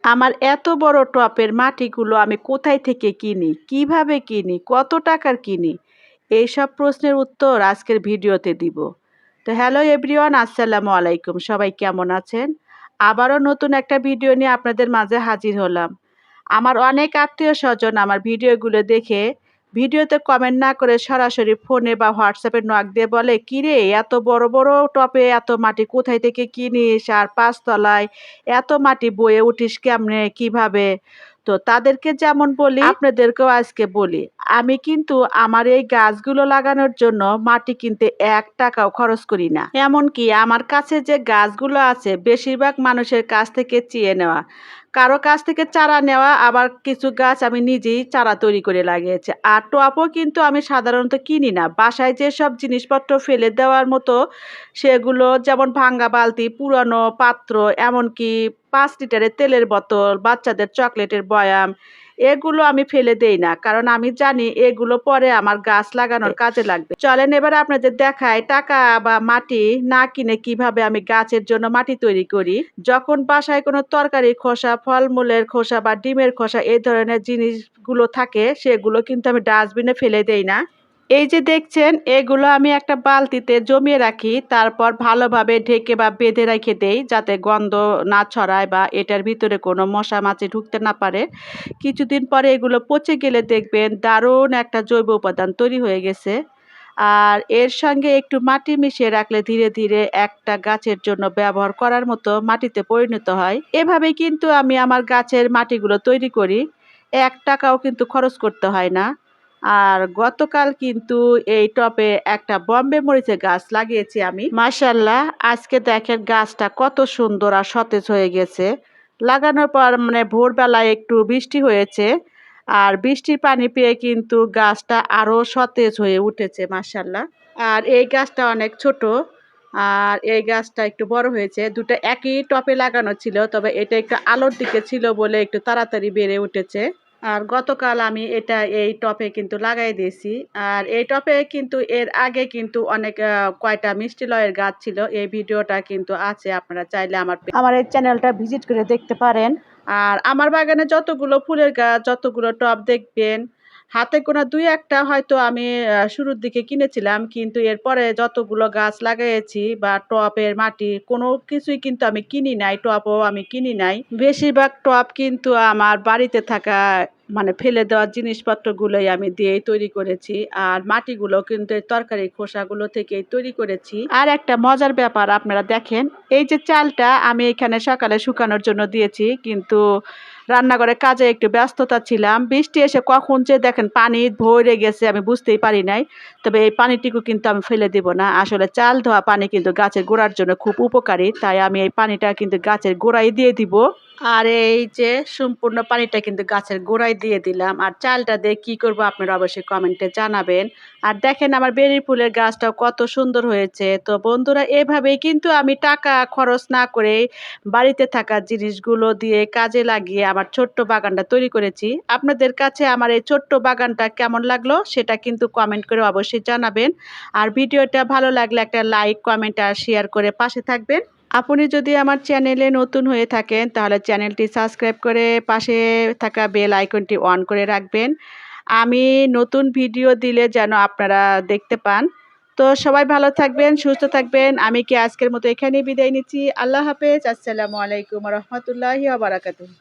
আমার এত বড় টবের মাটিগুলো আমি কোথায় থেকে কিনি? কিভাবে কিনি? কত টাকার কিনি? এইসব প্রশ্নের উত্তর আজকের ভিডিওতে দিব। তো হ্যালো এভরিওয়ান, আসসালামু আলাইকুম। সবাই কেমন আছেন? আবারও নতুন একটা ভিডিও নিয়ে আপনাদের মাঝে হাজির হলাম। আমার অনেক আত্মীয়স্বজন আমার ভিডিওগুলো দেখে ভিডিওতে কমেন্ট না করে সরাসরি ফোনে বা হোয়াটসঅ্যাপে নক দিয়ে বলে, "কিরে এত বড় বড় টবে এত মাটি কোথায় থেকে কিনিস? আর ৫ তলায় এত মাটি বয়ে উঠিস কেমনে? কিভাবে?" তো তাদেরকে যেমন বলি আপনাদেরকেও আজকে বলি। আমি কিন্তু আমার এই গাছগুলো লাগানোর জন্য মাটি কিনতে ৳১ খরচ করি না। এমনকি আমার কাছে যে গাছগুলো আছে বেশিরভাগ মানুষের কাছ থেকে চেয়ে নেওয়া। কারো কাছ থেকে চারা নেওয়া, আবার কিছু গাছ আমি নিজেই চারা তৈরি করে লাগিয়েছি। আর টবও কিন্তু আমি সাধারণত কিনি না। বাসায় যেসব জিনিসপত্র ফেলে দেওয়ার মতো সেগুলো, যেমন ভাঙ্গা বালতি, পুরানো পাত্র, এমনকি ৫ লিটারের তেলের বোতল, বাচ্চাদের চকলেটের বয়াম, এগুলো আমি ফেলে দেই না। কারণ আমি জানি এগুলো পরে আমার গাছ লাগানোর কাজে লাগবে। চলেন এবার আপনাদের দেখাই টাকা বা মাটি না কিনে কিভাবে আমি গাছের জন্য মাটি তৈরি করি। যখন বাসায় কোনো তরকারির খোসা, ফলমূলের খোসা বা ডিমের খোসা এই ধরনের জিনিসগুলো থাকে, সেগুলো কিন্তু আমি ডাস্টবিনে ফেলে দেই না। এই যে দেখছেন, এগুলো আমি একটা বালতিতে জমিয়ে রাখি। তারপর ভালোভাবে ঢেকে বা বেঁধে রেখে দেই যাতে গন্ধ না ছড়ায় বা এটার ভিতরে কোনো মশা মাছি ঢুকতে না পারে। কিছুদিন পরে এগুলো পচে গেলে দেখবেন দারুণ একটা জৈব উপাদান তৈরি হয়ে গেছে। আর এর সঙ্গে একটু মাটি মিশিয়ে রাখলে ধীরে ধীরে একটা গাছের জন্য ব্যবহার করার মতো মাটিতে পরিণত হয়। এভাবেই কিন্তু আমি আমার গাছের মাটিগুলো তৈরি করি। ৳১ কিন্তু খরচ করতে হয় না। আর গতকাল কিন্তু এই টবে একটা বম্বে মরিচের গাছ লাগিয়েছি আমি। মাশাআল্লাহ, আজকে দেখেন গাছটা কত সুন্দর আর সতেজ হয়ে গেছে। লাগানোর পর ভোরবেলায় একটু বৃষ্টি হয়েছে। আর বৃষ্টির পানি পেয়ে কিন্তু গাছটা আরো সতেজ হয়ে উঠেছে মাশাআল্লাহ। আর এই গাছটা অনেক ছোট। আর এই গাছটা একটু বড় হয়েছে। ২ টা একই টবে লাগানো ছিল। তবে এটা একটু আলোর দিকে ছিল বলে একটু তাড়াতাড়ি বেড়ে উঠেছে। আর গতকাল আমি এটা এই টবে কিন্তু লাগাই দিয়েছি। আর এই টবে কিন্তু এর আগে কিন্তু অনেক কয়টা মিষ্টি লয়ের গাছ ছিল। এই ভিডিওটা কিন্তু আছে। আপনারা চাইলে আমার এই চ্যানেলটা ভিজিট করে দেখতে পারেন। আর আমার বাগানে যতগুলো ফুলের গাছ, যতগুলো টব দেখবেন, হাতে গোনা ২-১ টা হয়তো আমি শুরুর দিকে কিনেছিলাম। কিন্তু এরপরে যতগুলো গাছ লাগাইছি বা টবের মাটি কোনো কিছুই কিন্তু আমি কিনি নাই, টবও আমি কিনি নাই। বেশিরভাগ টব কিন্তু আমার বাড়িতে থাকা ফেলে দেওয়া জিনিসপত্রগুলোই আমি দিয়েই তৈরি করেছি। আর মাটিগুলো কিন্তু এই তরকারির খোসাগুলো থেকেই তৈরি করেছি। আর একটা মজার ব্যাপার আপনারা দেখেন, এই যে চালটা আমি এখানে সকালে শুকানোর জন্য দিয়েছি, কিন্তু রান্নাঘরে কাজে একটু ব্যস্ততা ছিলাম। বৃষ্টি এসে কখন যে দেখেন পানি ভরে গেছে আমি বুঝতেই পারি নাই। তবে এই পানিটুকু কিন্তু আমি ফেলে দিব না। আসলে চাল ধোয়া পানি কিন্তু গাছের গোড়ার জন্য খুব উপকারী। তাই আমি এই পানিটা কিন্তু গাছের গোড়ায় দিয়ে দিব। আর এই যে সম্পূর্ণ পানিটা কিন্তু গাছের গোড়ায় দিয়ে দিলাম। আর চালটা দিয়ে কি করব আপনারা অবশ্যই কমেন্টে জানাবেন। আর দেখেন আমার বেরি ফুলের গাছটাও কত সুন্দর হয়েছে। তো বন্ধুরা, এভাবেই কিন্তু আমি টাকা খরচ না করে বাড়িতে থাকা জিনিসগুলো দিয়ে কাজে লাগিয়ে আমার ছোট্ট বাগানটা তৈরি করেছি। আপনাদের কাছে আমার এই ছোট্ট বাগানটা কেমন লাগলো সেটা কিন্তু কমেন্ট করে অবশ্যই জানাবেন। আর ভিডিওটা ভালো লাগলে একটা লাইক, কমেন্ট আর শেয়ার করে পাশে থাকবেন। আপনি যদি আমার চ্যানেলে নতুন হয়ে থাকেন তাহলে চ্যানেলটি সাবস্ক্রাইব করে পাশে থাকা বেল আইকনটি অন করে রাখবেন। আমি নতুন ভিডিও দিলে যেন আপনারা দেখতে পান। তো সবাই ভালো থাকবেন, সুস্থ থাকবেন। আমি কি আজকের মতো এখানেই বিদায় নিচ্ছি। আল্লাহ হাফেজ। আসসালামু আলাইকুম ওয়া রাহমাতুল্লাহি ওয়া বারাকাতুহু।